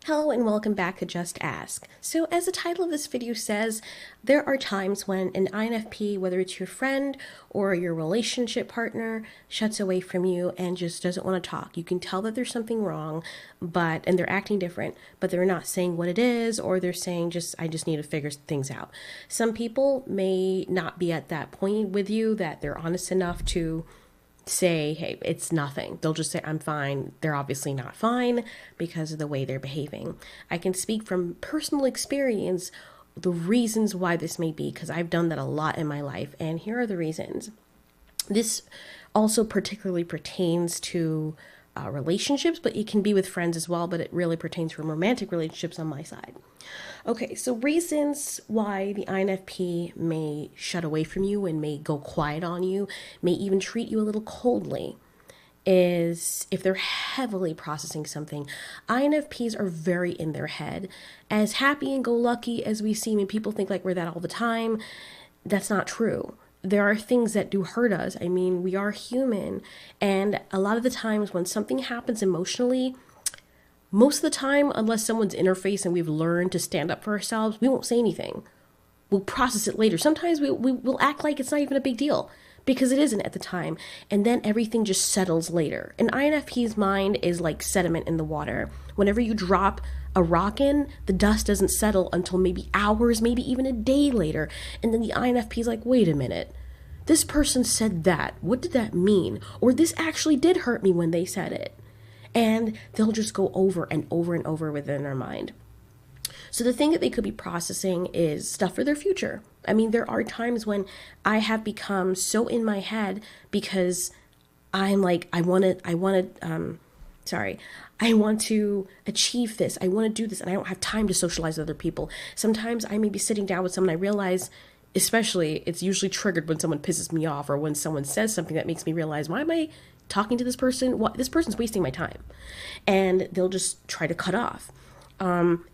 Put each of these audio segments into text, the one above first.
Hello and welcome back to Just Ask. So as the title of this video says, there are times when an INFP, whether it's your friend or your relationship partner, shuts away from you and just doesn't want to talk. You can tell that there's something wrong, and they're acting different, but they're not saying what it is, or they're saying I just need to figure things out. Some people may not be at that point with you that they're honest enough to say, hey, it's nothing. They'll just say, I'm fine. They're obviously not fine because of the way they're behaving. I can speak from personal experience the reasons why this may be, because I've done that a lot in my life. And here are the reasons. This also particularly pertains to relationships, but it can be with friends as well, but it really pertains to romantic relationships on my side. Okay, so reasons why the INFP may shut away from you and may go quiet on you, may even treat you a little coldly, is if they're heavily processing something. INFPs are very in their head. As happy and go lucky as we seem, and people think like we're that all the time, that's not true. There are things that do hurt us. I mean, we are human. And a lot of the times when something happens emotionally, most of the time, unless someone's interface and we've learned to stand up for ourselves, we won't say anything. We'll process it later. Sometimes we'll act like it's not even a big deal because it isn't at the time. And then everything just settles later. An INFP's mind is like sediment in the water. Whenever you drop a rock in, the dust doesn't settle until maybe hours, maybe even a day later. And then the INFP's like, wait a minute. This person said that. What did that mean? Or this actually did hurt me when they said it. And they'll just go over and over and over within their mind. So the thing that they could be processing is stuff for their future. I mean, there are times when I have become so in my head because I'm like, I want to achieve this. I want to do this, and I don't have time to socialize with other people. Sometimes I may be sitting down with someone, I realize, especially, it's usually triggered when someone pisses me off or when someone says something that makes me realize, why am I talking to this person? This person's wasting my time. And they'll just try to cut off.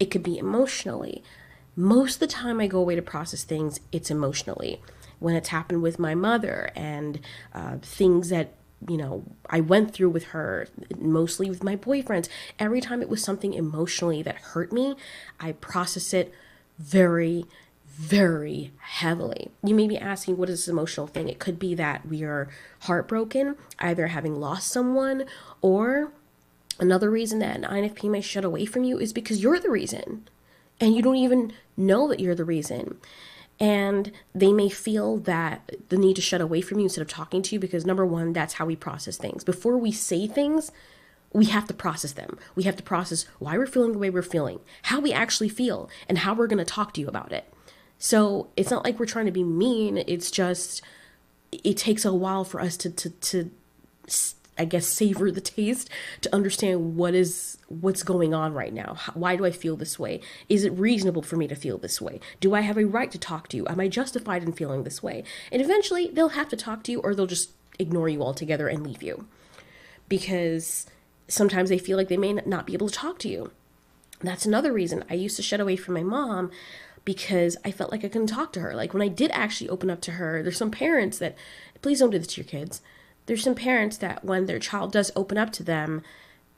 It could be emotionally. Most of the time I go away to process things, it's emotionally. When it's happened with my mother and things that, I went through with her, mostly with my boyfriends, every time it was something emotionally that hurt me, I process it very, very heavily. You may be asking, what is this emotional thing? It could be that we are heartbroken, either having lost someone, or another reason that an INFP may shut away from you is because you're the reason. And you don't even know that you're the reason. And they may feel that the need to shut away from you instead of talking to you because, number one, that's how we process things. Before we say things, we have to process them. We have to process why we're feeling the way we're feeling, how we actually feel, and how we're going to talk to you about it. So it's not like we're trying to be mean. It's just, it takes a while for us to I guess, savor the taste to understand what's going on right now. Why do I feel this way? Is it reasonable for me to feel this way? Do I have a right to talk to you? Am I justified in feeling this way? And eventually they'll have to talk to you, or they'll just ignore you altogether and leave you. Because sometimes they feel like they may not be able to talk to you. That's another reason I used to shut away from my mom, because I felt like I couldn't talk to her. Like when I did actually open up to her, there's some parents that, please don't do this to your kids. There's some parents that when their child does open up to them,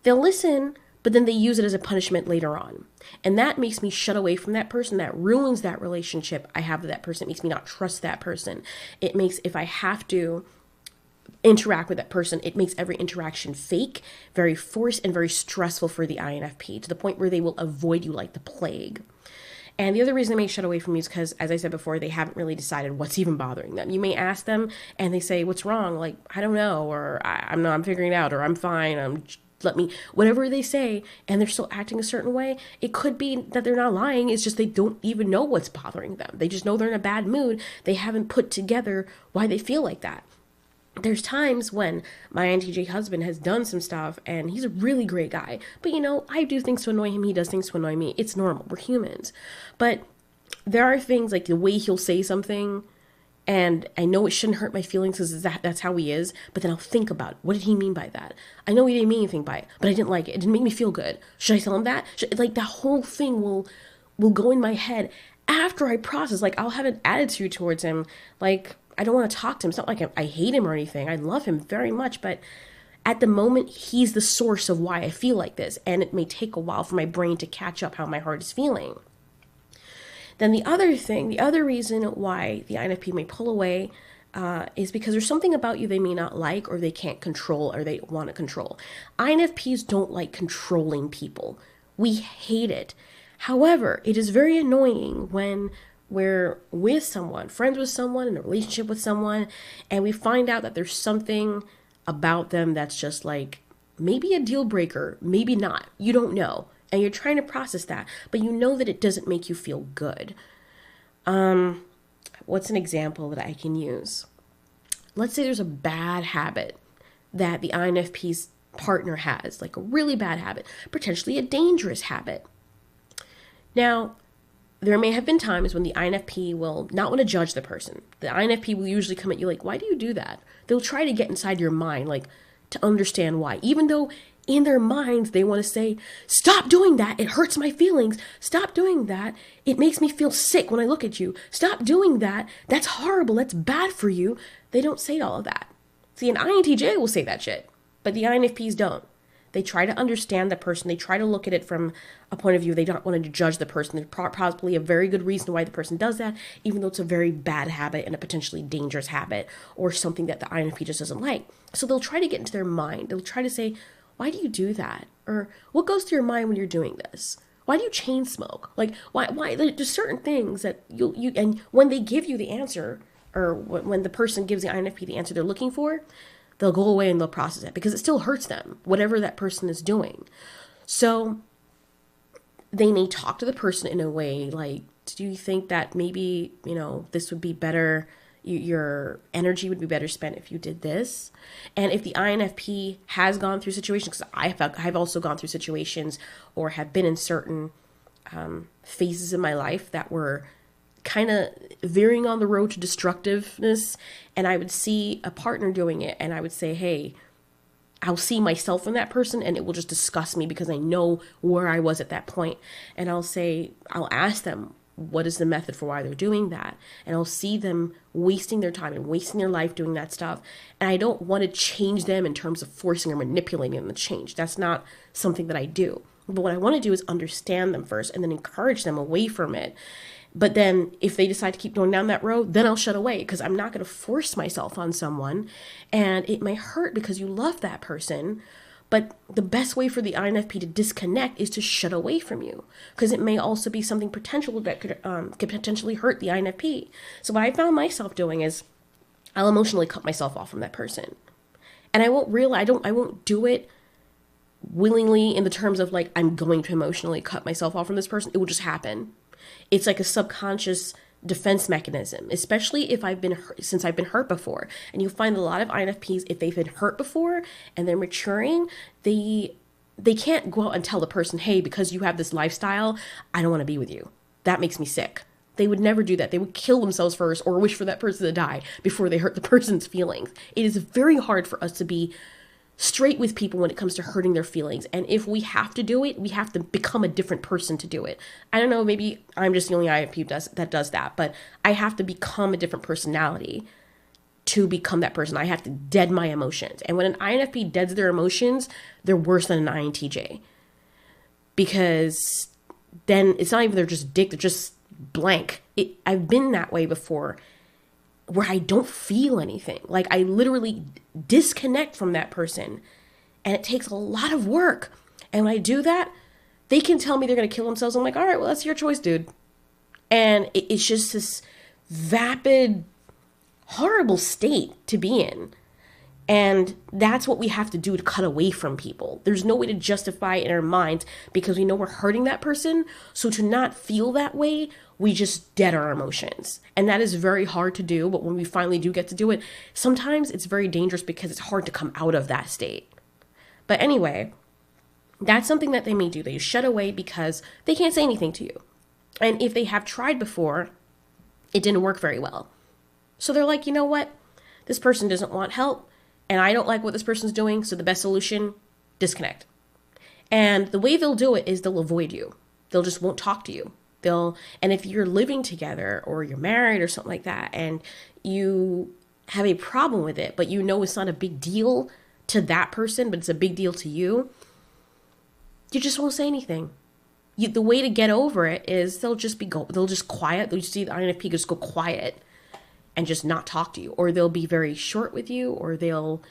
they'll listen, but then they use it as a punishment later on. And that makes me shut away from that person. That ruins that relationship I have with that person. It makes me not trust that person. It makes, if I have to interact with that person, it makes every interaction fake, very forced, and very stressful for the INFP, to the point where they will avoid you like the plague. And the other reason they may shut away from you is because, as I said before, they haven't really decided what's even bothering them. You may ask them and they say, what's wrong? Like, I don't know, or I'm figuring it out, or I'm fine, whatever they say, and they're still acting a certain way. It could be that they're not lying. It's just they don't even know what's bothering them. They just know they're in a bad mood. They haven't put together why they feel like that. There's times when my INTJ husband has done some stuff and he's a really great guy, but I do things to annoy him. He does things to annoy me. It's normal. We're humans. But there are things like the way he'll say something, and I know it shouldn't hurt my feelings because that's how he is, but then I'll think about it. What did he mean by that? I know he didn't mean anything by it, but I didn't like it. It didn't make me feel good. Should I tell him that? That whole thing will go in my head after I process. Like, I'll have an attitude towards him, like, I don't want to talk to him. It's not like I hate him or anything. I love him very much, but At the moment, he's the source of why I feel like this, and it may take a while for my brain to catch up how my heart is feeling. Then the other reason why the INFP may pull away is because there's something about you they may not like, or they can't control, or they want to control. INFPs don't like controlling people. We hate it. However, it is very annoying when we're with someone, friends with someone, in a relationship with someone, and we find out that there's something about them that's just like maybe a deal breaker, maybe not. You don't know. And you're trying to process that, but you know that it doesn't make you feel good. What's an example that I can use? Let's say there's a bad habit that the INFP's partner has, like a really bad habit, potentially a dangerous habit. Now, there may have been times when the INFP will not want to judge the person. The INFP will usually come at you like, why do you do that? They'll try to get inside your mind, like to understand why, even though in their minds, they want to say, stop doing that. It hurts my feelings. Stop doing that. It makes me feel sick when I look at you. Stop doing that. That's horrible. That's bad for you. They don't say all of that. See, an INTJ will say that shit, but the INFPs don't. They try to understand the person. They try to look at it from a point of view. They don't want to judge the person. There's probably a very good reason why the person does that, even though it's a very bad habit and a potentially dangerous habit or something that the INFP just doesn't like. So they'll try to get into their mind. They'll try to say, why do you do that? Or what goes through your mind when you're doing this? Why do you chain smoke? Like, why there's certain things that you and when they give you the answer, or when the person gives the INFP the answer they're looking for, they'll go away and they'll process it because it still hurts them, whatever that person is doing. So they may talk to the person in a way like, do you think that maybe, this would be better? Your energy would be better spent if you did this. And if the INFP has gone through situations, because I've also gone through situations or have been in certain phases in my life that were kind of veering on the road to destructiveness, and I would see a partner doing it, and I would say, hey, I'll see myself in that person, and it will just disgust me because I know where I was at that point. And I'll ask them, what is the method for why they're doing that? And I'll see them wasting their time and wasting their life doing that stuff. And I don't want to change them in terms of forcing or manipulating them to change. That's not something that I do. But what I want to do is understand them first and then encourage them away from it. But then if they decide to keep going down that road, then I'll shut away because I'm not going to force myself on someone. And it may hurt because you love that person. But the best way for the INFP to disconnect is to shut away from you, because it may also be something potential that could potentially hurt the INFP. So what I found myself doing is I'll emotionally cut myself off from that person. And I won't do it willingly in the terms of like, I'm going to emotionally cut myself off from this person. It will just happen. It's like a subconscious defense mechanism, especially if since I've been hurt before. And you'll find a lot of INFPs, if they've been hurt before and they're maturing, they can't go out and tell the person, hey, because you have this lifestyle, I don't want to be with you. That makes me sick. They would never do that. They would kill themselves first or wish for that person to die before they hurt the person's feelings. It is very hard for us to be straight with people when it comes to hurting their feelings. And if we have to do it, we have to become a different person to do it. I don't know, maybe I'm just the only INFP that does that, but I have to become a different personality to become that person. I have to dead my emotions. And when an INFP deads their emotions, they're worse than an INTJ. Because then it's not even they're just dick, they're just blank. I've been that way before, where I don't feel anything. Like I literally disconnect from that person, and it takes a lot of work. And when I do that, they can tell me they're going to kill themselves. I'm like, all right, well, that's your choice, dude. And it's just this vapid, horrible state to be in. And that's what we have to do to cut away from people. There's no way to justify it in our minds because we know we're hurting that person. So to not feel that way, we just dead our emotions. And that is very hard to do. But when we finally do get to do it, sometimes it's very dangerous because it's hard to come out of that state. But anyway, that's something that they may do. They shut away because they can't say anything to you. And if they have tried before, it didn't work very well. So they're like, you know what? This person doesn't want help. And I don't like what this person's doing, so the best solution, disconnect. And the way they'll do it is they'll avoid you. They'll just won't talk to you. And if you're living together or you're married or something like that, and you have a problem with it, but you know it's not a big deal, to that person, but it's a big deal to you, you just won't say anything. The way to get over it is they'll just quiet. They'll just see the INFP just go quiet and just not talk to you, or they'll be very short with you, or they'll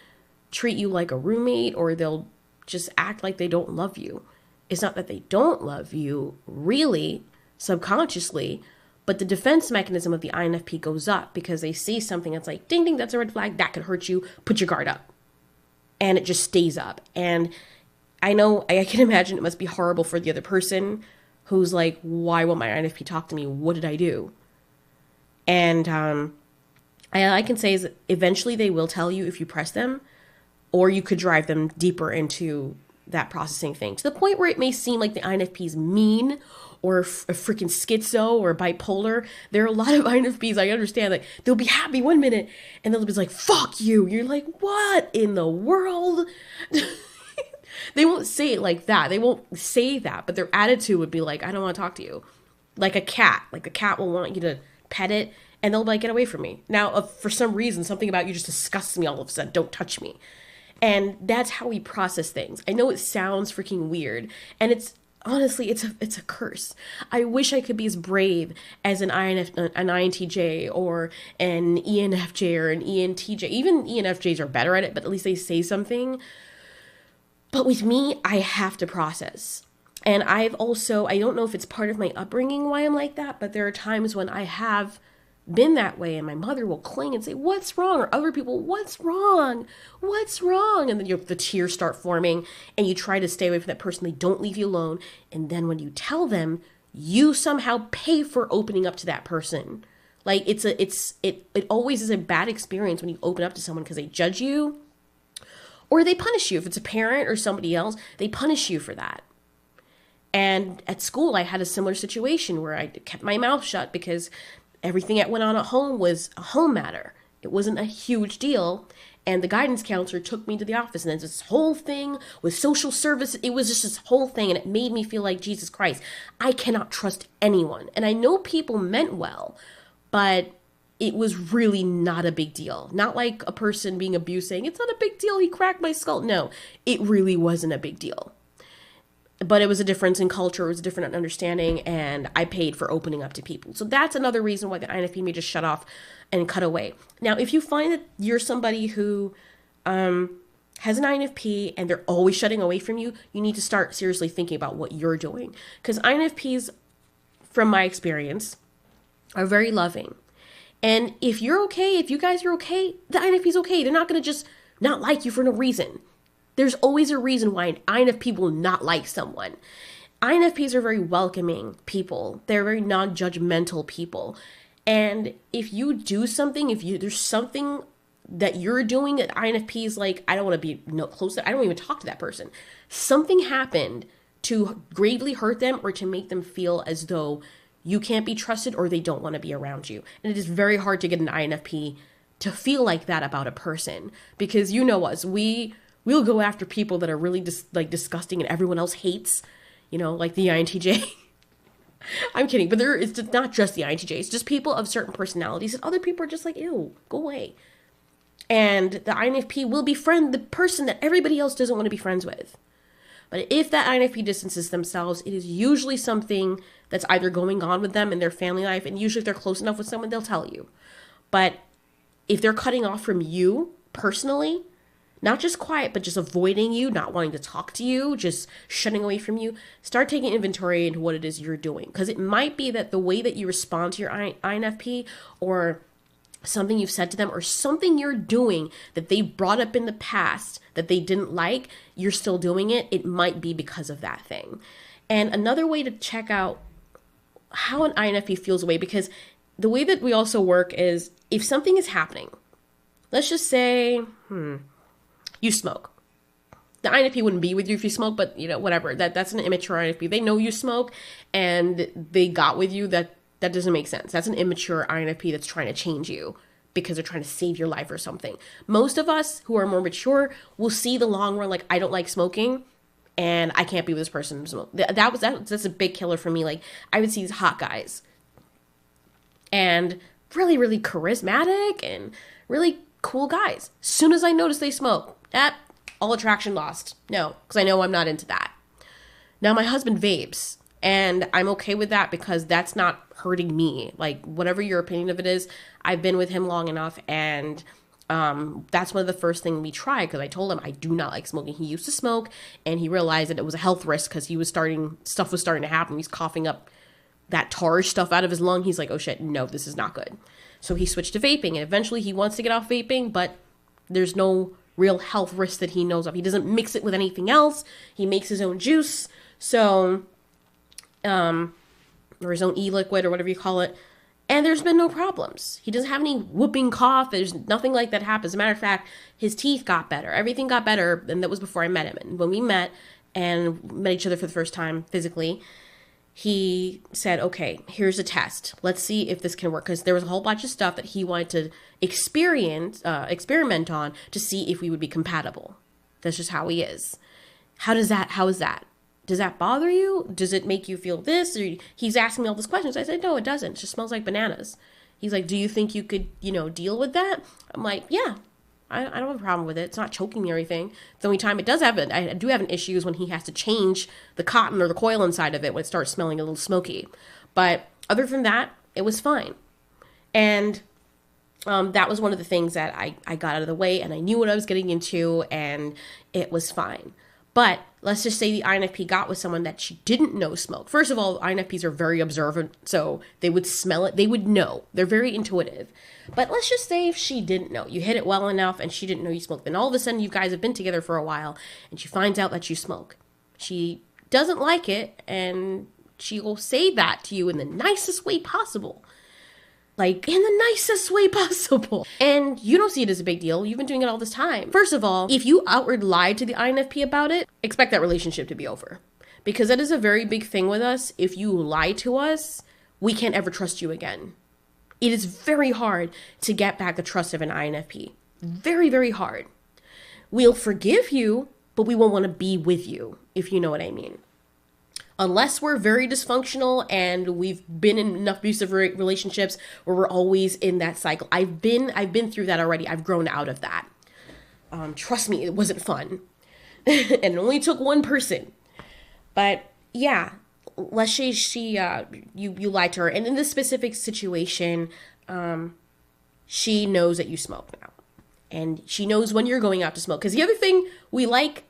treat you like a roommate, or they'll just act like they don't love you. It's not that they don't love you, really, subconsciously, but the defense mechanism of the INFP goes up because they see something that's like, ding, ding, that's a red flag, that could hurt you, put your guard up. And it just stays up. And I know, I can imagine it must be horrible for the other person who's like, why won't my INFP talk to me? What did I do? And I can say is that eventually they will tell you if you press them, or you could drive them deeper into that processing thing to the point where it may seem like the INFP is mean or a freaking schizo or bipolar. There are a lot of INFPs, I understand, like they'll be happy one minute and they'll be like, fuck you. You're like, what in the world? They won't say it like that. They won't say that, but their attitude would be like, I don't want to talk to you. Like a cat. Like the cat will want you to pet it and they'll be like, get away from me. Now, for some reason, something about you just disgusts me all of a sudden. Don't touch me. And that's how we process things. I know it sounds freaking weird, and it's honestly, it's a curse. I wish I could be as brave as an INTJ or an ENFJ or an ENTJ. Even ENFJs are better at it, but at least they say something. But with me, I have to process. And I don't know if it's part of my upbringing why I'm like that, but there are times when I have been that way, and my mother will cling and say, what's wrong? Or other people, what's wrong? What's wrong? And then the tears start forming and you try to stay away from that person. They don't leave you alone. And then when you tell them, you somehow pay for opening up to that person. Like it always is a bad experience when you open up to someone because they judge you or they punish you. If it's a parent or somebody else, they punish you for that. And at school, I had a similar situation where I kept my mouth shut because everything that went on at home was a home matter. It wasn't a huge deal. And the guidance counselor took me to the office, and then this whole thing with social service. It was just this whole thing, and it made me feel like, Jesus Christ, I cannot trust anyone. And I know people meant well, but it was really not a big deal. Not like a person being abused saying, it's not a big deal, he cracked my skull. No, it really wasn't a big deal. But it was a difference in culture, it was a different understanding, and I paid for opening up to people. So that's another reason why the INFP may just shut off and cut away. Now, if you find that you're somebody who has an INFP and they're always shutting away from you, you need to start seriously thinking about what you're doing. Because INFPs, from my experience, are very loving. And if you're okay, if you guys are okay, the INFP's okay. They're not going to just not like you for no reason. There's always a reason why an INFP will not like someone. INFPs are very welcoming people. They're very non-judgmental people. And if you do something, there's something that you're doing that INFP is like, I don't want to be close to, I don't even talk to that person. Something happened to gravely hurt them or to make them feel as though you can't be trusted or they don't want to be around you. And it is very hard to get an INFP to feel like that about a person, because you know us, we'll go after people that are really disgusting and everyone else hates, like the INTJ. I'm kidding, but it's not just the INTJ. It's just people of certain personalities, and other people are just like, ew, go away. And the INFP will befriend the person that everybody else doesn't want to be friends with. But if that INFP distances themselves, it is usually something that's either going on with them in their family life, and usually if they're close enough with someone, they'll tell you. But if they're cutting off from you personally, not just quiet, but just avoiding you, not wanting to talk to you, just shutting away from you, start taking inventory into what it is you're doing. Because it might be that the way that you respond to your INFP, or something you've said to them, or something you're doing that they brought up in the past that they didn't like, you're still doing it. It might be because of that thing. And another way to check out how an INFP feels away, because the way that we also work is if something is happening, let's just say, you smoke. The INFP wouldn't be with you if you smoke, but whatever. That's an immature INFP. They know you smoke and they got with you. That doesn't make sense. That's an immature INFP that's trying to change you because they're trying to save your life or something. Most of us who are more mature will see the long run, like, I don't like smoking and I can't be with this person who smokes. That's a big killer for me. Like, I would see these hot guys and really, really charismatic and really cool guys. As soon as I notice they smoke, all attraction lost. No, because I know I'm not into that. Now my husband vapes, and I'm okay with that because that's not hurting me. Like, whatever your opinion of it is, I've been with him long enough, and that's one of the first things we tried, because I told him I do not like smoking. He used to smoke, and he realized that it was a health risk because stuff was starting to happen. He's coughing up that tar stuff out of his lung. He's like, oh shit, no, this is not good. So he switched to vaping, and eventually he wants to get off vaping, but there's no real health risk that he knows of. He doesn't mix it with anything else. He makes his own juice, so, or his own e-liquid or whatever you call it. And there's been no problems. He doesn't have any whooping cough. There's nothing like that happens. As a matter of fact, his teeth got better. Everything got better, and that was before I met him. And when we met each other for the first time physically, he said, okay, here's a test. Let's see if this can work. Because there was a whole bunch of stuff that he wanted to experiment on to see if we would be compatible. That's just how he is. How is that? Does that bother you? Does it make you feel this? Or he's asking me all these questions. I said, no, it doesn't. It just smells like bananas. He's like, do you think you could, deal with that? I'm like, yeah, I don't have a problem with it. It's not choking me or anything. The only time it does happen, I do have an issue is when he has to change the cotton or the coil inside of it when it starts smelling a little smoky. But other than that, it was fine. And that was one of the things that I got out of the way, and I knew what I was getting into, and it was fine. But let's just say the INFP got with someone that she didn't know smoked. First of all, INFPs are very observant, so they would smell it. They would know. They're very intuitive. But let's just say if she didn't know, you hit it well enough and she didn't know you smoked, then all of a sudden you guys have been together for a while and she finds out that you smoke. She doesn't like it, and she will say that to you in the nicest way possible. Like, in the nicest way possible. And you don't see it as a big deal. You've been doing it all this time. First of all, if you outward lied to the INFP about it, expect that relationship to be over. Because that is a very big thing with us. If you lie to us, we can't ever trust you again. It is very hard to get back the trust of an INFP. Very, very hard. We'll forgive you, but we won't want to be with you, if you know what I mean. Unless we're very dysfunctional and we've been in enough abusive relationships where we're always in that cycle. I've been through that already. I've grown out of that. Trust me, it wasn't fun. And it only took one person. But yeah, let's say you lied to her. And in this specific situation, she knows that you smoke now. And she knows when you're going out to smoke. Because the other thing we like,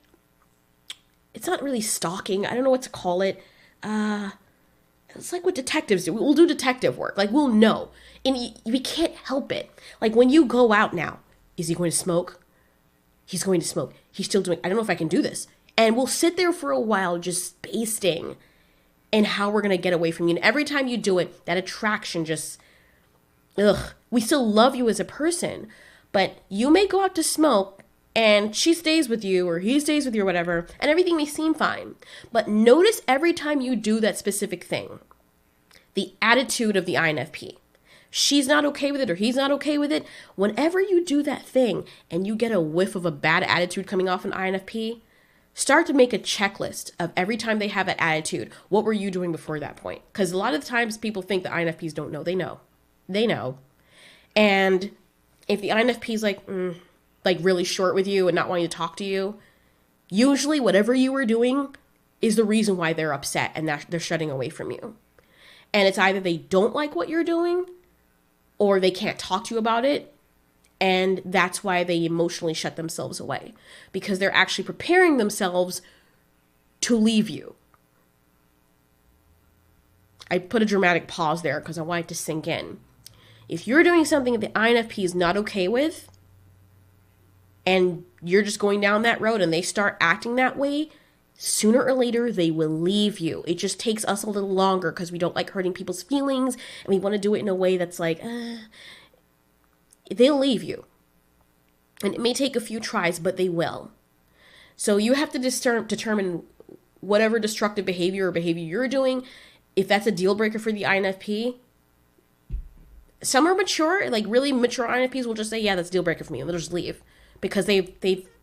it's not really stalking. I don't know what to call it. It's like what detectives do. We'll do detective work. Like, we'll know. And we can't help it. Like, when you go out now, is he going to smoke? He's going to smoke. He's still doing, I don't know if I can do this. And we'll sit there for a while just spacing and how we're going to get away from you. And every time you do it, that attraction just, we still love you as a person. But you may go out to smoke, and she stays with you, or he stays with you, or whatever, and everything may seem fine. But notice every time you do that specific thing, the attitude of the INFP. She's not okay with it, or he's not okay with it. Whenever you do that thing, and you get a whiff of a bad attitude coming off an INFP, start to make a checklist of every time they have that attitude. What were you doing before that point? Because a lot of the times people think that INFPs don't know. They know. They know. And if the INFP is like really short with you and not wanting to talk to you, usually whatever you were doing is the reason why they're upset and that they're shutting away from you. And it's either they don't like what you're doing or they can't talk to you about it. And that's why they emotionally shut themselves away, because they're actually preparing themselves to leave you. I put a dramatic pause there because I want it to sink in. If you're doing something that the INFP is not okay with, and you're just going down that road and they start acting that way, sooner or later they will leave you. It just takes us a little longer because we don't like hurting people's feelings, and we want to do it in a way that's like, they'll leave you. And it may take a few tries, but they will. So you have to determine whatever destructive behavior you're doing, if that's a deal breaker for the INFP. Some are mature, like really mature INFPs will just say, yeah, that's a deal breaker for me, and they'll just leave. Because they've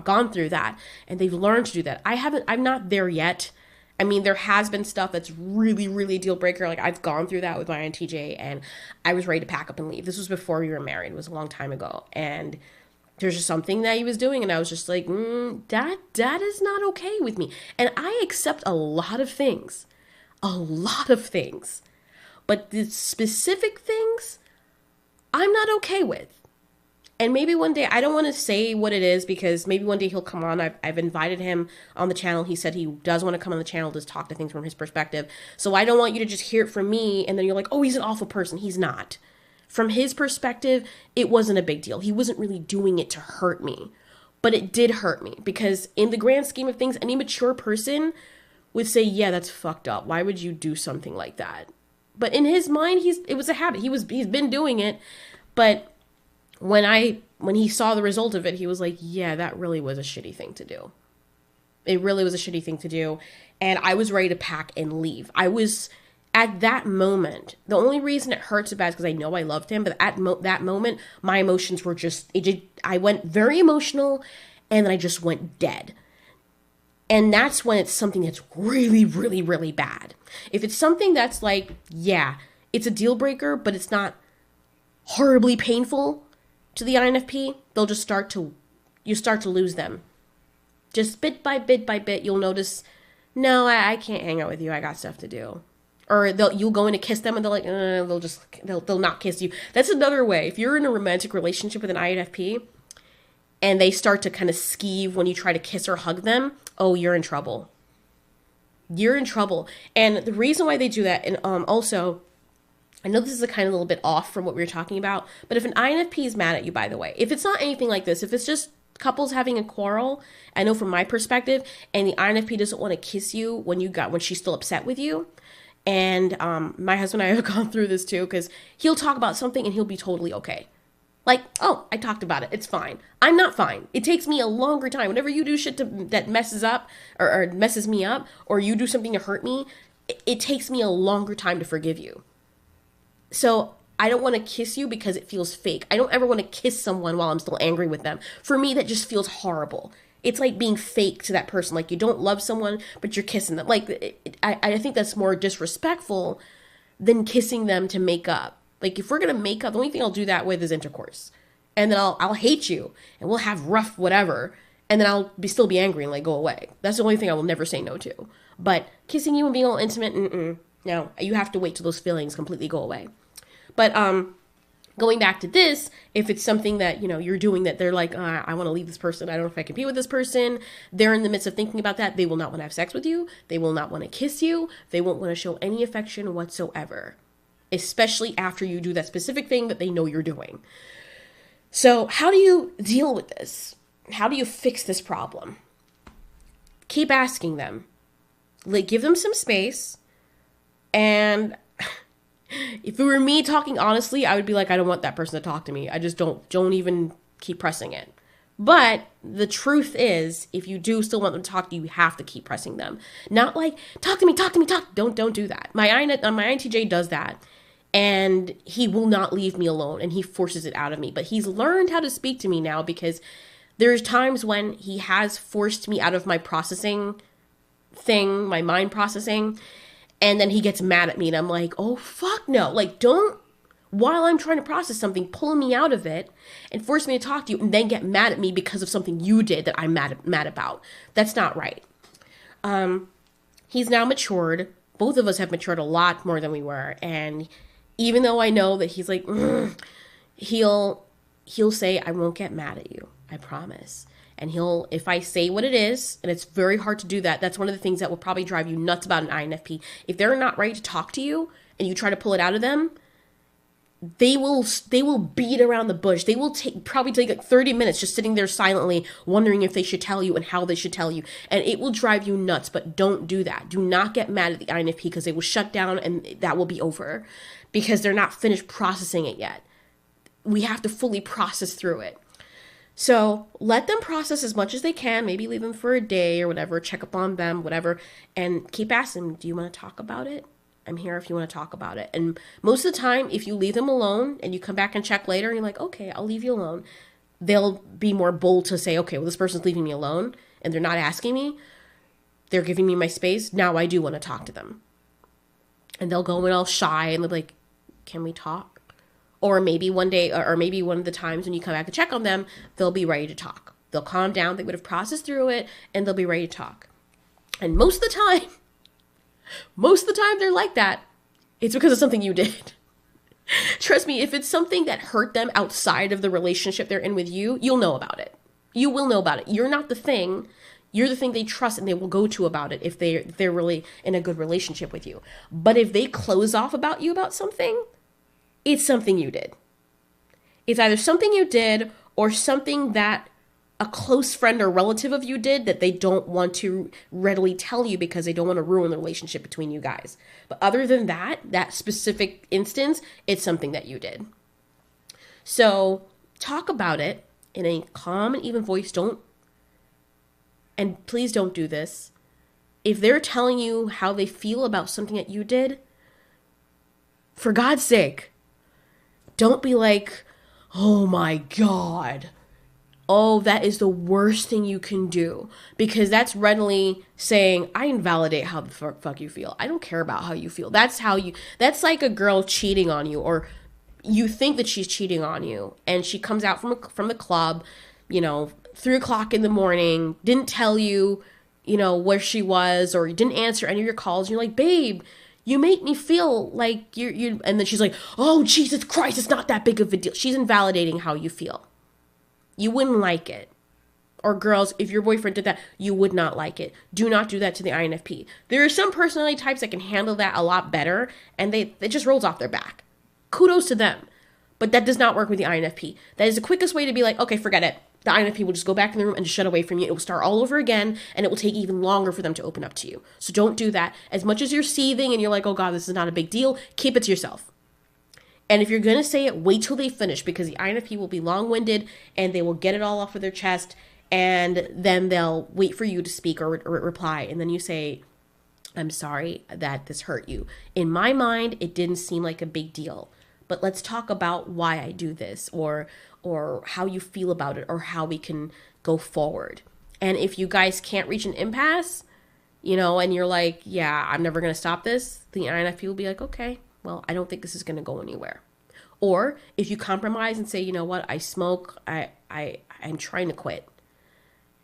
gone through that and they've learned to do that. I'm not there yet. I mean, there has been stuff that's really, really deal breaker. Like, I've gone through that with my INTJ, and I was ready to pack up and leave. This was before we were married. It was a long time ago. And There's just something that he was doing, and I was just like, that is not okay with me. And I accept a lot of things, but the specific things I'm not okay with. And maybe one day, I don't want to say what it is because maybe one day he'll come on. I've invited him on the channel. He said he does want to come on the channel to talk to things from his perspective. So I don't want you to just hear it from me and then you're like, oh, he's an awful person. He's not. From his perspective, it wasn't a big deal. He wasn't really doing it to hurt me. But it did hurt me because in the grand scheme of things, any mature person would say, yeah, that's fucked up. Why would you do something like that? But in his mind, it was a habit. He's been doing it. But when he saw the result of it, he was like, yeah, that really was a shitty thing to do. It really was a shitty thing to do. And I was ready to pack and leave. I was at that moment. The only reason it hurt so bad is because I know I loved him. But at that moment, my emotions were I went very emotional and then I just went dead. And that's when it's something that's really, really, really bad. If it's something that's like, yeah, it's a deal breaker, but it's not horribly painful to the INFP, you start to lose them. Just bit by bit, you'll notice, no, I can't hang out with you. I got stuff to do. Or you'll go in to kiss them and they're like, they'll not kiss you. That's another way. If you're in a romantic relationship with an INFP and they start to kind of skeeve when you try to kiss or hug them, oh, you're in trouble. You're in trouble. And the reason why they do that, and also, I know this is a kind of little bit off from what we were talking about, but if an INFP is mad at you, by the way, if it's not anything like this, if it's just couples having a quarrel, I know from my perspective, and the INFP doesn't want to kiss you when she's still upset with you, and my husband and I have gone through this too, because he'll talk about something and he'll be totally okay. Like, oh, I talked about it. It's fine. I'm not fine. It takes me a longer time. Whenever you do shit that messes up or messes me up, or you do something to hurt me, it takes me a longer time to forgive you. So I don't want to kiss you because it feels fake. I don't ever want to kiss someone while I'm still angry with them. For me, that just feels horrible. It's like being fake to that person. Like you don't love someone, but you're kissing them. Like I think that's more disrespectful than kissing them to make up. Like if we're going to make up, the only thing I'll do that with is intercourse. And then I'll hate you and we'll have rough whatever. And then I'll still be angry and like go away. That's the only thing I will never say no to. But kissing you and being all intimate, no, you have to wait till those feelings completely go away. But going back to this, if it's something that, you're doing that they're like, I want to leave this person. I don't know if I can be with this person. They're in the midst of thinking about that. They will not want to have sex with you. They will not want to kiss you. They won't want to show any affection whatsoever, especially after you do that specific thing that they know you're doing. So how do you deal with this? How do you fix this problem? Keep asking them. Like, give them some space. And if it were me talking honestly, I would be like, I don't want that person to talk to me. I just don't even keep pressing it. But the truth is, if you do still want them to talk to you, you have to keep pressing them. Not like, talk to me. Don't do that. My INTJ does that. And he will not leave me alone. And he forces it out of me. But he's learned how to speak to me now because there's times when he has forced me out of my processing thing, my mind processing. And then he gets mad at me and I'm like, oh, fuck no. Like, don't, while I'm trying to process something, pull me out of it and force me to talk to you and then get mad at me because of something you did that I'm mad about. That's not right. He's now matured. Both of us have matured a lot more than we were. And even though I know that he's like, he'll say, I won't get mad at you. I promise. And if I say what it is, and it's very hard to do that, that's one of the things that will probably drive you nuts about an INFP. If they're not ready to talk to you and you try to pull it out of them, they will beat around the bush. They will probably take like 30 minutes just sitting there silently wondering if they should tell you and how they should tell you. And it will drive you nuts, but don't do that. Do not get mad at the INFP because they will shut down and that will be over because they're not finished processing it yet. We have to fully process through it. So let them process as much as they can, maybe leave them for a day or whatever, check up on them, whatever, and keep asking them, do you want to talk about it? I'm here if you want to talk about it. And most of the time, if you leave them alone and you come back and check later and you're like, okay, I'll leave you alone, they'll be more bold to say, okay, well, this person's leaving me alone and they're not asking me. They're giving me my space. Now I do want to talk to them. And they'll go in all shy and they're like, can we talk? Or maybe one day, or maybe one of the times when you come back to check on them, they'll be ready to talk. They'll calm down, they would have processed through it, and they'll be ready to talk. And most of the time they're like that, it's because of something you did. Trust me, if it's something that hurt them outside of the relationship they're in with you, you'll know about it. You will know about it. You're not the thing. You're the thing they trust and they will go to about it if they're really in a good relationship with you. But if they close off about you about something, it's something you did. It's either something you did or something that a close friend or relative of you did that they don't want to readily tell you because they don't want to ruin the relationship between you guys. But other than that specific instance, it's something that you did. So talk about it in a calm and even voice. And please don't do this. If they're telling you how they feel about something that you did, for God's sake, don't be like, oh my God. Oh, that is the worst thing you can do. Because that's readily saying, I invalidate how the fuck you feel. I don't care about how you feel. That's like a girl cheating on you, or you think that she's cheating on you. And she comes out from the club, 3:00 in the morning, didn't tell you, where she was, or didn't answer any of your calls. And you're like, babe, you make me feel like you and then she's like, oh, Jesus Christ, it's not that big of a deal. She's invalidating how you feel. You wouldn't like it. Or girls, if your boyfriend did that, you would not like it. Do not do that to the INFP. There are some personality types that can handle that a lot better, and it just rolls off their back. Kudos to them. But that does not work with the INFP. That is the quickest way to be like, okay, forget it. The INFP will just go back in the room and just shut away from you. It will start all over again, and it will take even longer for them to open up to you. So don't do that. As much as you're seething and you're like, oh God, this is not a big deal, keep it to yourself. And if you're going to say it, wait till they finish, because the INFP will be long-winded and they will get it all off of their chest, and then they'll wait for you to speak or reply. And then you say, I'm sorry that this hurt you. In my mind, it didn't seem like a big deal, but let's talk about why I do this, or how you feel about it, or how we can go forward. And if you guys can't reach an impasse, and you're like, yeah, I'm never going to stop this, the INFP will be like, okay, well, I don't think this is going to go anywhere. Or if you compromise and say, you know what, I smoke, I'm trying to quit,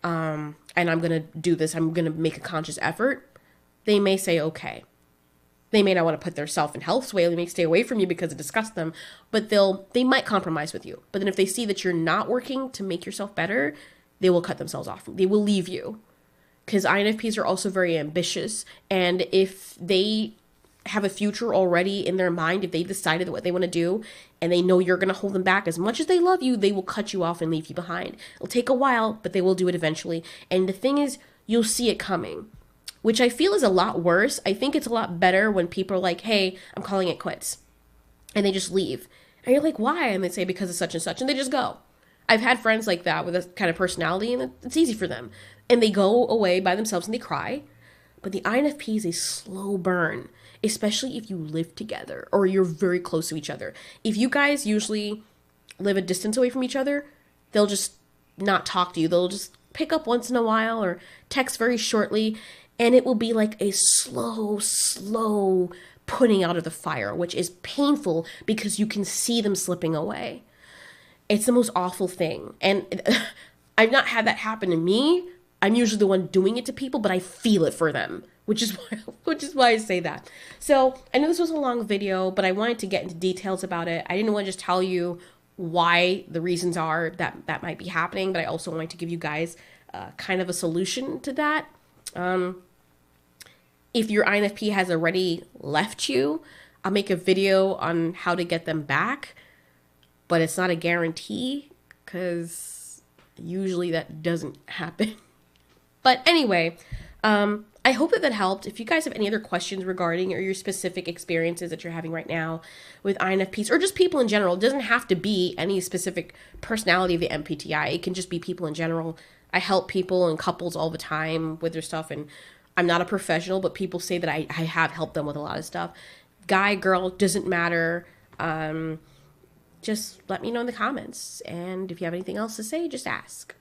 and I'm going to do this, I'm going to make a conscious effort, they may say, okay. They may not want to put their self in health's way. They may stay away from you because it disgusts them, but they might compromise with you. But then if they see that you're not working to make yourself better, they will cut themselves off. They will leave you, because INFPs are also very ambitious. And if they have a future already in their mind, if they decided what they want to do and they know you're going to hold them back, as much as they love you, they will cut you off and leave you behind. It'll take a while, but they will do it eventually. And the thing is, you'll see it coming, which I feel is a lot worse. I think it's a lot better when people are like, hey, I'm calling it quits. And they just leave. And you're like, why? And they say, because of such and such. And they just go. I've had friends like that with this kind of personality, and it's easy for them. And they go away by themselves and they cry. But the INFP is a slow burn, especially if you live together or you're very close to each other. If you guys usually live a distance away from each other, they'll just not talk to you. They'll just pick up once in a while or text very shortly. And it will be like a slow putting out of the fire, which is painful because you can see them slipping away. It's the most awful thing. And I've not had that happen to me. I'm usually the one doing it to people, but I feel it for them, which is why I say that. So I know this was a long video, but I wanted to get into details about it. I didn't want to just tell you why the reasons are that might be happening, but I also wanted to give you guys kind of a solution to that. If your INFP has already left you, I'll make a video on how to get them back, but it's not a guarantee because usually that doesn't happen. But anyway, I hope that helped. If you guys have any other questions regarding or your specific experiences that you're having right now with INFPs or just people in general, it doesn't have to be any specific personality of the MBTI. It can just be people in general. I help people and couples all the time with their stuff, and I'm not a professional, but people say that I have helped them with a lot of stuff. Guy, girl, doesn't matter. Just let me know in the comments. And if you have anything else to say, just ask.